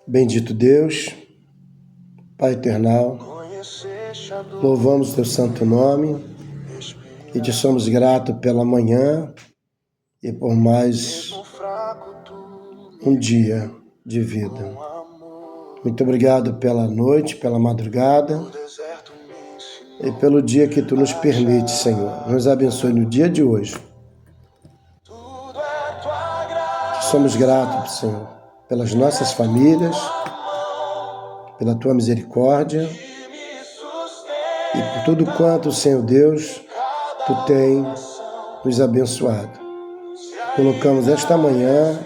Bendito Deus, Pai eternal, louvamos teu santo nome e te somos gratos pela manhã e por mais um dia de vida. Muito obrigado pela noite, pela madrugada e pelo dia que tu nos permite, Senhor. Nos abençoe no dia de hoje. Somos gratos, Senhor, pelas nossas famílias, pela tua misericórdia e por tudo quanto, Senhor Deus, tu tem nos abençoado. Colocamos esta manhã,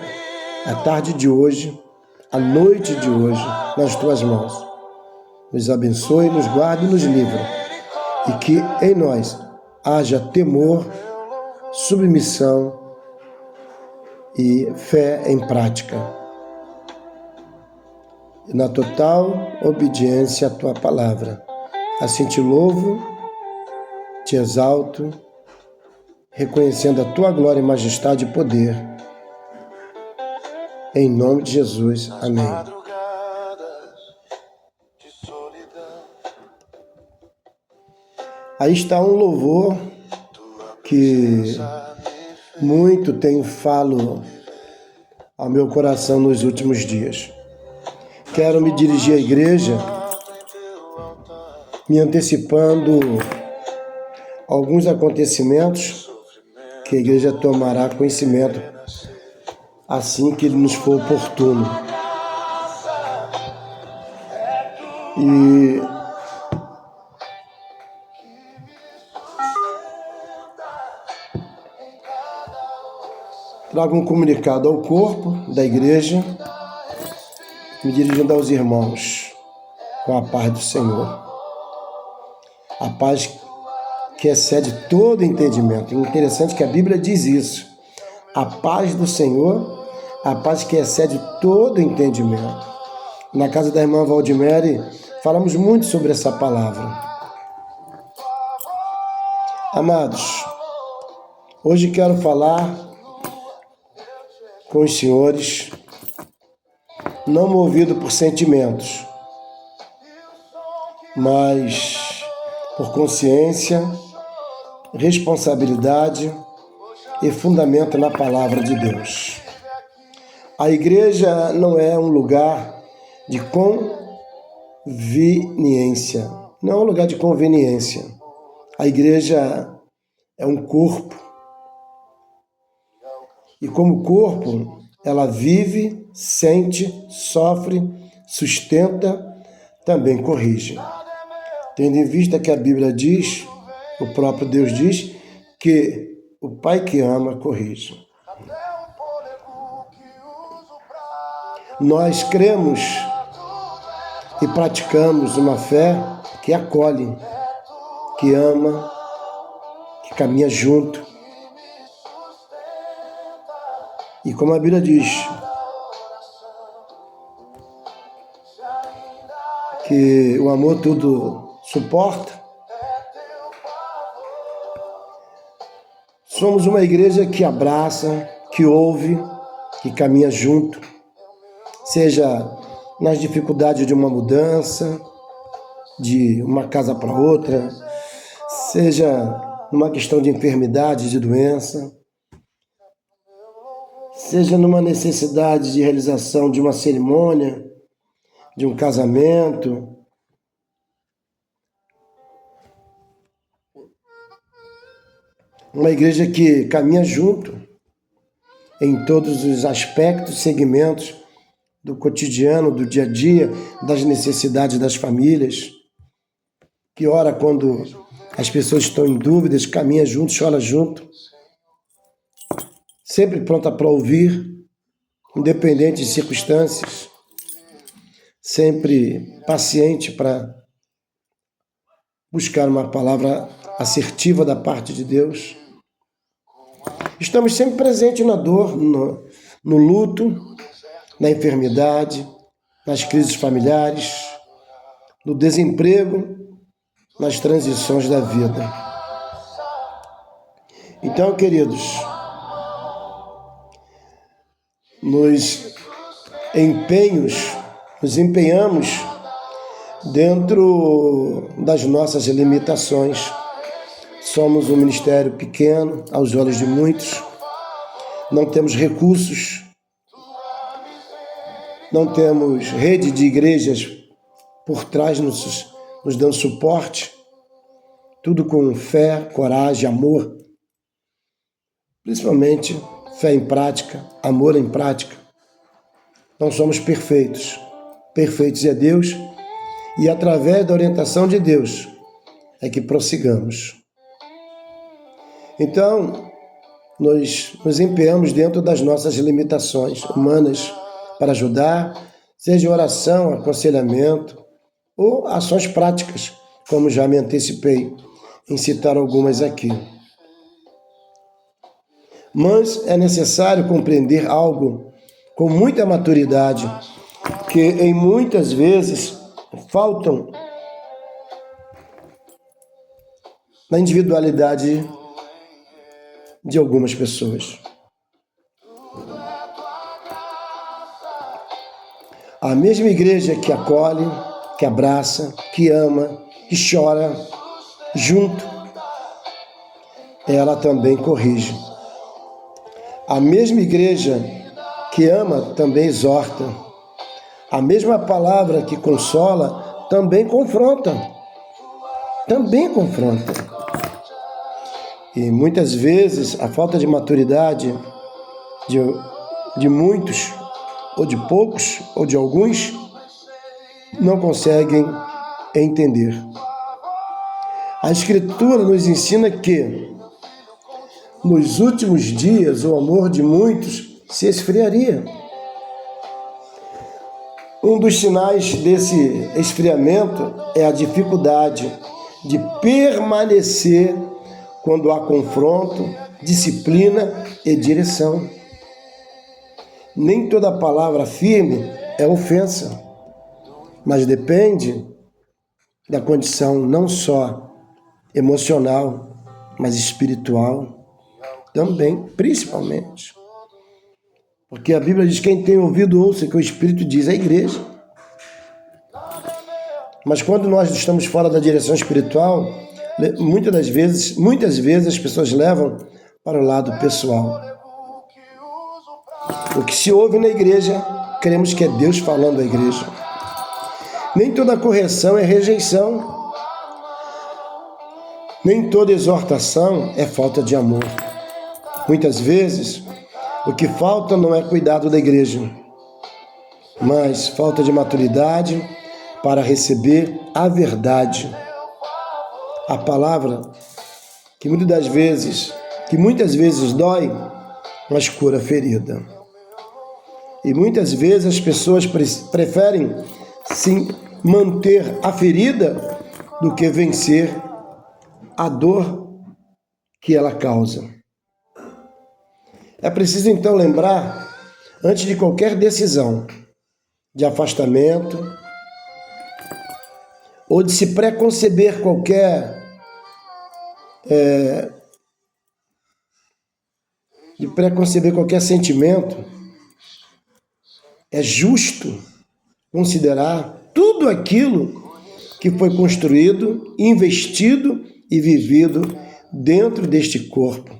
a tarde de hoje, a noite de hoje, nas tuas mãos. Nos abençoe, nos guarde e nos livre. E que em nós haja temor, submissão e fé em prática. E na total obediência à tua palavra. Assim te louvo, te exalto, reconhecendo a tua glória, majestade e poder. Em nome de Jesus. Amém. Aí está um louvor que muito tenho falo ao meu coração nos últimos dias. Quero me dirigir à igreja me antecipando alguns acontecimentos que a igreja tomará conhecimento assim que ele nos for oportuno. E trago um comunicado ao corpo da igreja, me dirigindo aos irmãos, com a paz do Senhor. A paz que excede todo entendimento. E interessante que a Bíblia diz isso. A paz do Senhor, a paz que excede todo entendimento. Na casa da irmã Valdimere, falamos muito sobre essa palavra. Amados, hoje quero falar com os senhores, não movido por sentimentos, mas por consciência, responsabilidade e fundamento na palavra de Deus. A igreja não é um lugar de conveniência. Não é um lugar de conveniência. A igreja é um corpo. E como corpo, ela vive, sente, sofre, sustenta, também corrige. Tendo em vista que a Bíblia diz, o próprio Deus diz, que o Pai que ama corrige. Nós cremos e praticamos uma fé que acolhe, que ama, que caminha junto. E como a Bíblia diz, que o amor tudo suporta, somos uma igreja que abraça, que ouve, que caminha junto, seja nas dificuldades de uma mudança, de uma casa para outra, seja numa questão de enfermidade, de doença, seja numa necessidade de realização de uma cerimônia, de um casamento. Uma igreja que caminha junto em todos os aspectos, segmentos do cotidiano, do dia a dia, das necessidades das famílias. Que ora, quando as pessoas estão em dúvidas, caminha junto, chora junto. Sempre pronta para ouvir, independente de circunstâncias. Sempre paciente para buscar uma palavra assertiva da parte de Deus. Estamos sempre presentes na dor, no luto, na enfermidade, nas crises familiares, no desemprego, nas transições da vida. Então, queridos, nos empenhos nos empenhamos dentro das nossas limitações. Somos um ministério pequeno aos olhos de muitos, não temos recursos, não temos rede de igrejas por trás nos dando suporte, tudo com fé, coragem, amor, principalmente fé em prática, amor em prática. Não somos perfeitos, perfeitos é Deus, e através da orientação de Deus é que prossigamos. Então, nós nos empenhamos dentro das nossas limitações humanas para ajudar, seja oração, aconselhamento ou ações práticas, como já me antecipei em citar algumas aqui. Mas é necessário compreender algo com muita maturidade, que em muitas vezes faltam na individualidade de algumas pessoas. A mesma igreja que acolhe, que abraça, que ama, que chora junto, ela também corrige. A mesma igreja que ama também exorta. A mesma palavra que consola também confronta. Também confronta. E muitas vezes a falta de maturidade de muitos, ou de poucos, ou de alguns, não conseguem entender. A Escritura nos ensina que nos últimos dias o amor de muitos se esfriaria. Um dos sinais desse esfriamento é a dificuldade de permanecer quando há confronto, disciplina e direção. Nem toda palavra firme é ofensa, mas depende da condição não só emocional, mas espiritual também, principalmente. Porque a Bíblia diz: quem tem ouvido, ouça o que o Espírito diz à igreja. Mas quando nós estamos fora da direção espiritual, muitas vezes as pessoas levam para o lado pessoal. O que se ouve na igreja, cremos que é Deus falando à igreja. Nem toda correção é rejeição. Nem toda exortação é falta de amor. Muitas vezes, o que falta não é cuidado da igreja, mas falta de maturidade para receber a verdade. A palavra que muitas vezes dói, mas cura a ferida. E muitas vezes as pessoas preferem sim manter a ferida do que vencer a dor que ela causa. É preciso então lembrar, antes de qualquer decisão de afastamento ou de se preconceber qualquer sentimento, é justo considerar tudo aquilo que foi construído, investido e vivido dentro deste corpo.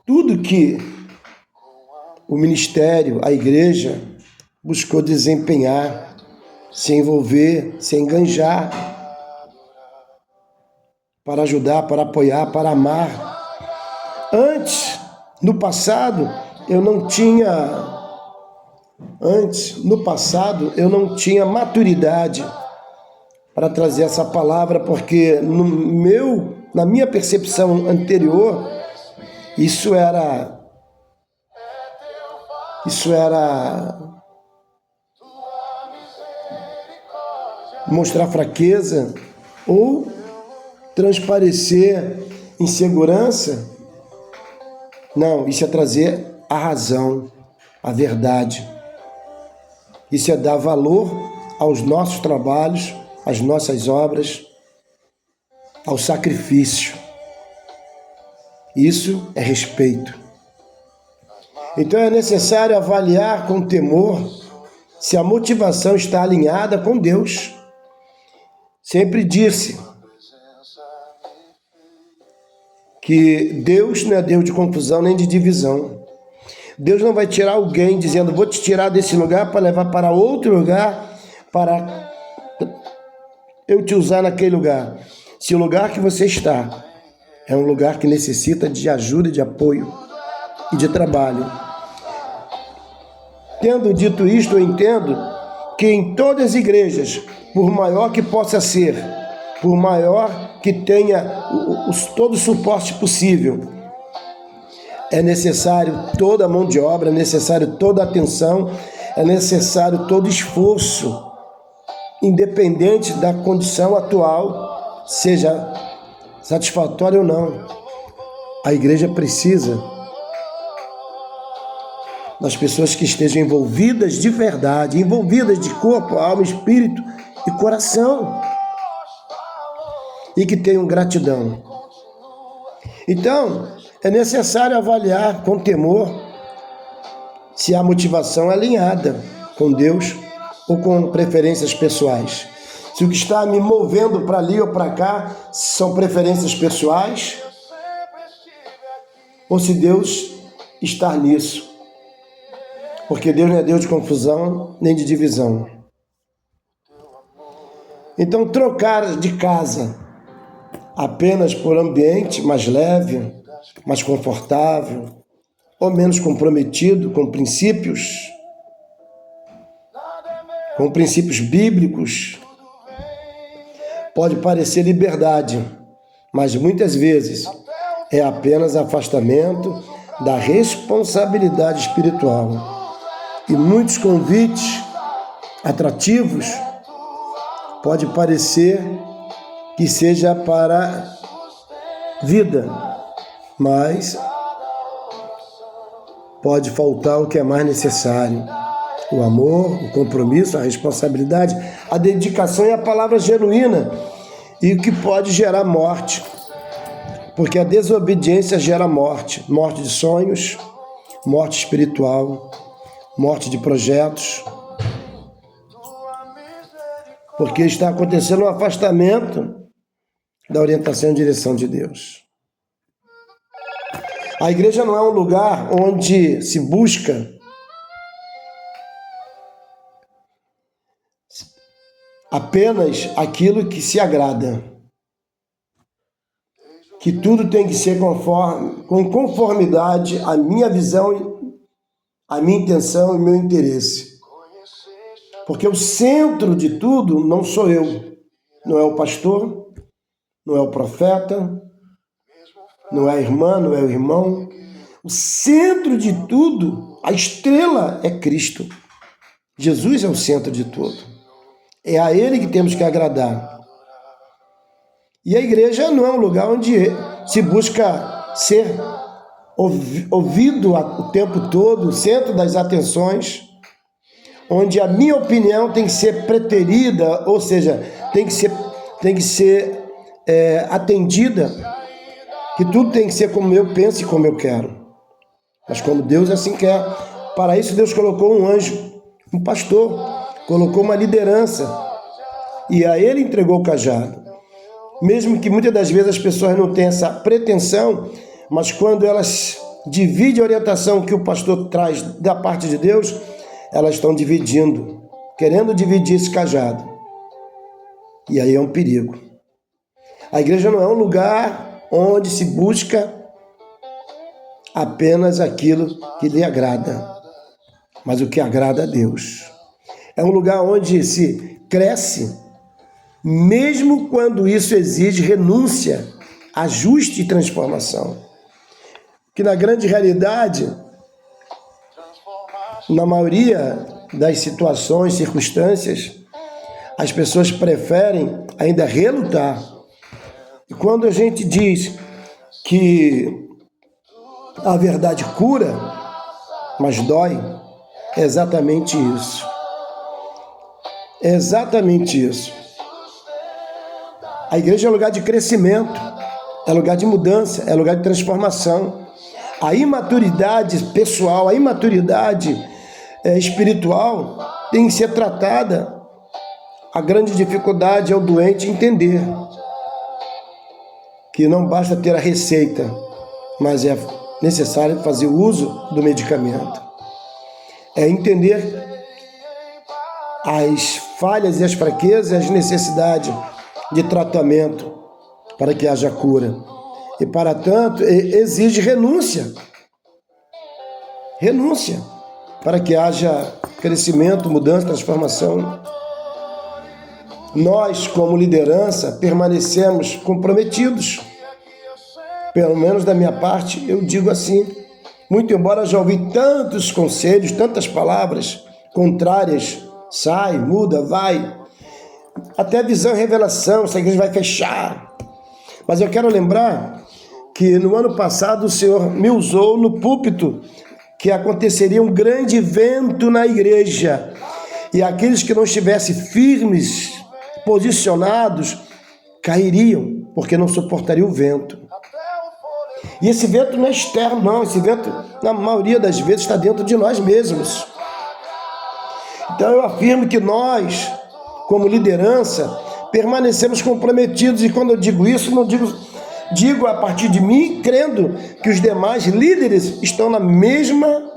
Tudo que o ministério, a igreja, buscou desempenhar, se envolver, se enganjar, para ajudar, para apoiar, para amar. Antes, no passado, eu não tinha maturidade para trazer essa palavra, porque na minha percepção anterior, isso era mostrar fraqueza ou transparecer insegurança. Não, isso é trazer a razão, a verdade. Isso é dar valor aos nossos trabalhos, às nossas obras, ao sacrifício. Isso é respeito. Então é necessário avaliar com temor se a motivação está alinhada com Deus. Sempre disse que Deus não é Deus de confusão nem de divisão. Deus não vai tirar alguém dizendo, vou te tirar desse lugar para levar para outro lugar, para eu te usar naquele lugar. Se o lugar que você está é um lugar que necessita de ajuda, de apoio e de trabalho. Tendo dito isto, eu entendo que em todas as igrejas, por maior que possa ser, por maior que tenha todo o suporte possível, é necessário toda a mão de obra, é necessário toda a atenção, é necessário todo esforço, independente da condição atual, seja satisfatória ou não. A igreja precisa das pessoas que estejam envolvidas de verdade, envolvidas de corpo, alma, espírito e coração, e que tenham gratidão. Então, é necessário avaliar com temor se a motivação é alinhada com Deus ou com preferências pessoais. Se o que está me movendo para ali ou para cá são preferências pessoais, ou se Deus está nisso. Porque Deus não é Deus de confusão nem de divisão. Então, trocar de casa apenas por ambiente mais leve, mais confortável, ou menos comprometido com princípios bíblicos, pode parecer liberdade, mas muitas vezes é apenas afastamento da responsabilidade espiritual. E muitos convites atrativos pode parecer que seja para vida, mas pode faltar o que é mais necessário: o amor, o compromisso, a responsabilidade, a dedicação e a palavra genuína, e o que pode gerar morte, porque a desobediência gera morte, morte de sonhos, morte espiritual, morte de projetos, porque está acontecendo um afastamento da orientação e direção de Deus. A igreja não é um lugar onde se busca apenas aquilo que se agrada, que tudo tem que ser com conformidade à minha visão, à minha intenção e meu interesse. Porque o centro de tudo não sou eu, não é o pastor, não é o profeta, não é a irmã, não é o irmão. O centro de tudo, a estrela é Cristo. Jesus é o centro de tudo. É a Ele que temos que agradar. E a igreja não é um lugar onde se busca ser ouvido o tempo todo, o centro das atenções, onde a minha opinião tem que ser preterida, ou seja, tem que ser atendida, que tudo tem que ser como eu penso e como eu quero. Mas como Deus assim quer. Para isso Deus colocou um anjo, um pastor, colocou uma liderança, e a ele entregou o cajado. Mesmo que muitas das vezes as pessoas não tenham essa pretensão, mas quando elas dividem a orientação que o pastor traz da parte de Deus, elas estão dividindo, querendo dividir esse cajado. E aí é um perigo. A igreja não é um lugar onde se busca apenas aquilo que lhe agrada, mas o que agrada a Deus. É um lugar onde se cresce, mesmo quando isso exige renúncia, ajuste e transformação. Que na grande realidade, na maioria das situações, circunstâncias, as pessoas preferem ainda relutar. E quando a gente diz que a verdade cura, mas dói, é exatamente isso. É exatamente isso. A igreja é lugar de crescimento, é lugar de mudança, é lugar de transformação. A imaturidade pessoal, a imaturidade espiritual tem que ser tratada. A grande dificuldade é o doente entender que não basta ter a receita, mas é necessário fazer uso do medicamento. É entender as falhas e as fraquezas, as necessidades de tratamento para que haja cura. E, para tanto, exige renúncia. Renúncia para que haja crescimento, mudança, transformação. Nós, como liderança, permanecemos comprometidos. Pelo menos da minha parte, eu digo assim. Muito embora já ouvi tantos conselhos, tantas palavras contrárias, sai, muda, vai. Até visão e revelação, essa igreja vai fechar. Mas eu quero lembrar que no ano passado o Senhor me usou no púlpito, que aconteceria um grande evento na igreja. E aqueles que não estivessem firmes, posicionados, cairiam, porque não suportariam o vento. E esse vento não é externo, não. Esse vento, na maioria das vezes, está dentro de nós mesmos. Então eu afirmo que nós, como liderança, permanecemos comprometidos. E quando eu digo isso, não digo a partir de mim, crendo que os demais líderes estão na mesma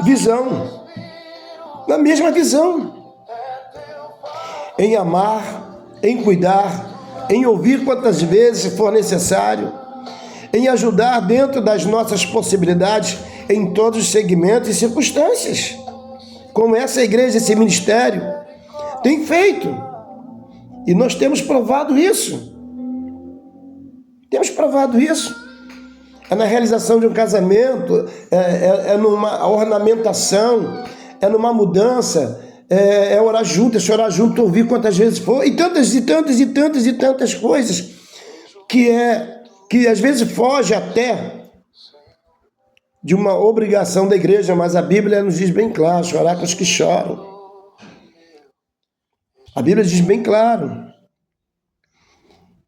visão. Na mesma visão. Em amar, em cuidar, em ouvir quantas vezes for necessário, em ajudar dentro das nossas possibilidades em todos os segmentos e circunstâncias, como essa igreja, esse ministério tem feito. E nós temos provado isso. Temos provado isso. É na realização de um casamento, é numa ornamentação, é numa mudança, é orar junto, é chorar junto, ouvir quantas vezes for, e tantas coisas que às vezes foge até de uma obrigação da igreja, mas a Bíblia nos diz bem claro, chorar com os que choram. A Bíblia diz bem claro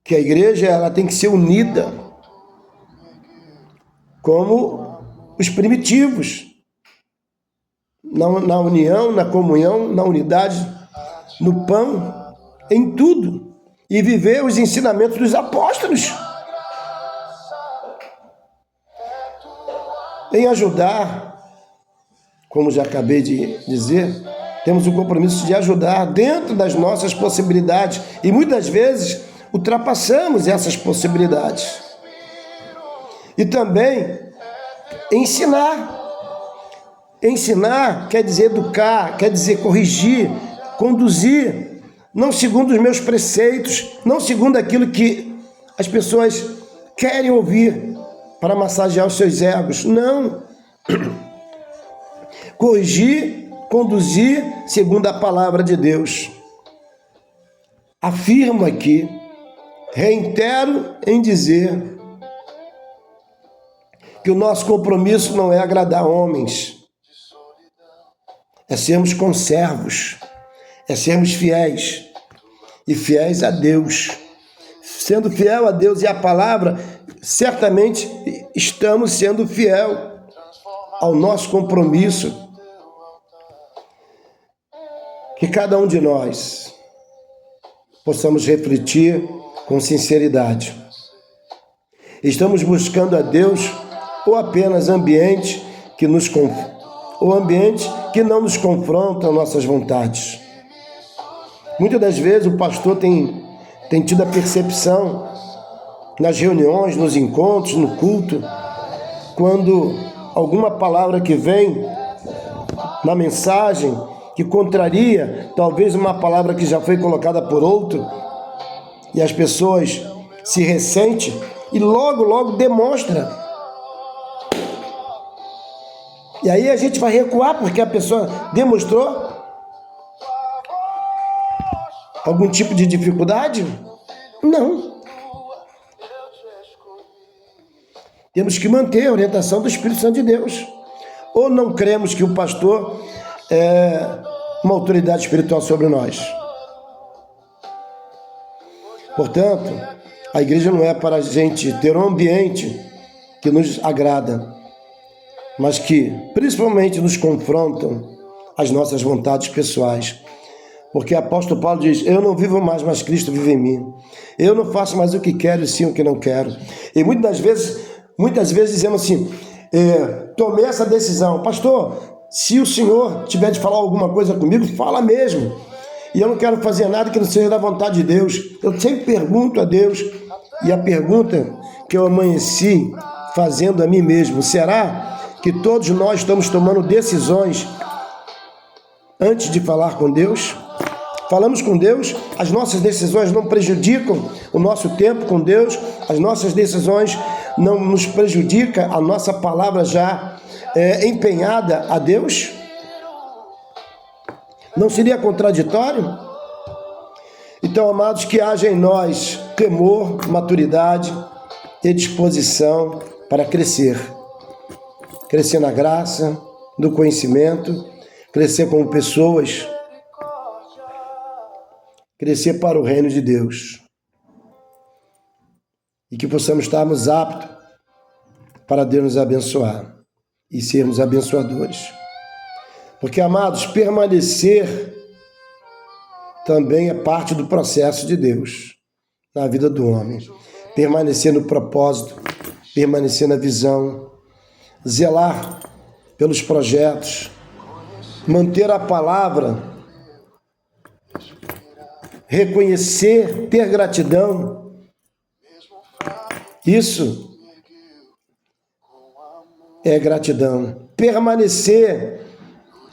que a igreja ela tem que ser unida como os primitivos, na união, na comunhão, na unidade, no pão, em tudo, e viver os ensinamentos dos apóstolos, em ajudar, como já acabei de dizer, temos o compromisso de ajudar dentro das nossas possibilidades, e muitas vezes ultrapassamos essas possibilidades. E também ensinar. Ensinar quer dizer educar, quer dizer corrigir, conduzir, não segundo os meus preceitos, não segundo aquilo que as pessoas querem ouvir para massagear os seus egos. Não. Corrigir, conduzir segundo a palavra de Deus. Afirmo aqui, reitero em dizer que o nosso compromisso não é agradar homens, é sermos conservos, é sermos fiéis, e fiéis a Deus. Sendo fiel a Deus e a palavra, certamente estamos sendo fiel ao nosso compromisso. Que cada um de nós possamos refletir com sinceridade. Estamos buscando a Deus ou apenas ambiente que não nos confrontam nossas vontades? Muitas das vezes o pastor tem tido a percepção nas reuniões, nos encontros, no culto, quando alguma palavra que vem na mensagem que contraria talvez uma palavra que já foi colocada por outro, e as pessoas se ressentem e logo demonstra. E aí a gente vai recuar porque a pessoa demonstrou algum tipo de dificuldade? Não. Temos que manter a orientação do Espírito Santo de Deus. Ou não cremos que o pastor é uma autoridade espiritual sobre nós? Portanto, a igreja não é para a gente ter um ambiente que nos agrada, mas que principalmente nos confrontam as nossas vontades pessoais. Porque o apóstolo Paulo diz: eu não vivo mais, mas Cristo vive em mim. Eu não faço mais o que quero e sim o que não quero. E muitas vezes dizemos assim, tomei essa decisão. Pastor, se o Senhor tiver de falar alguma coisa comigo, fala mesmo. E eu não quero fazer nada que não seja da vontade de Deus. Eu sempre pergunto a Deus, e a pergunta que eu amanheci fazendo a mim mesmo: será que todos nós estamos tomando decisões antes de falar com Deus? Falamos com Deus, as nossas decisões não prejudicam o nosso tempo com Deus, as nossas decisões não nos prejudicam a nossa palavra já empenhada a Deus? Não seria contraditório? Então, amados, que haja em nós temor, maturidade e disposição para crescer. Crescer na graça, no conhecimento, crescer como pessoas, crescer para o reino de Deus. E que possamos estarmos aptos para Deus nos abençoar e sermos abençoadores. Porque, amados, permanecer também é parte do processo de Deus na vida do homem. Permanecer no propósito, permanecer na visão, zelar pelos projetos, manter a palavra, reconhecer, ter gratidão. Isso é gratidão. Permanecer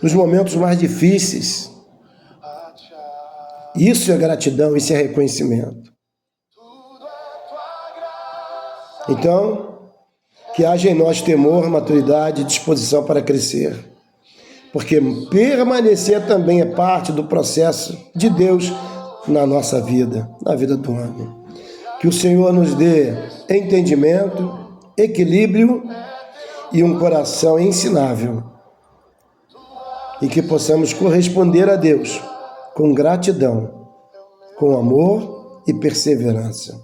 nos momentos mais difíceis. Isso é gratidão, isso é reconhecimento. Então, que haja em nós temor, maturidade e disposição para crescer. Porque permanecer também é parte do processo de Deus na nossa vida, na vida do homem. Que o Senhor nos dê entendimento, equilíbrio e um coração ensinável. E que possamos corresponder a Deus com gratidão, com amor e perseverança.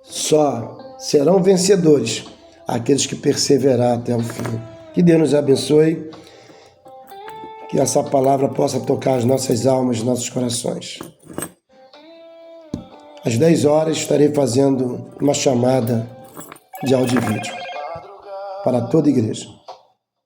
Só serão vencedores aqueles que perseverar até o fim. Que Deus nos abençoe. Que essa palavra possa tocar as nossas almas, nossos corações. Às 10 horas estarei fazendo uma chamada de áudio e vídeo para toda a igreja.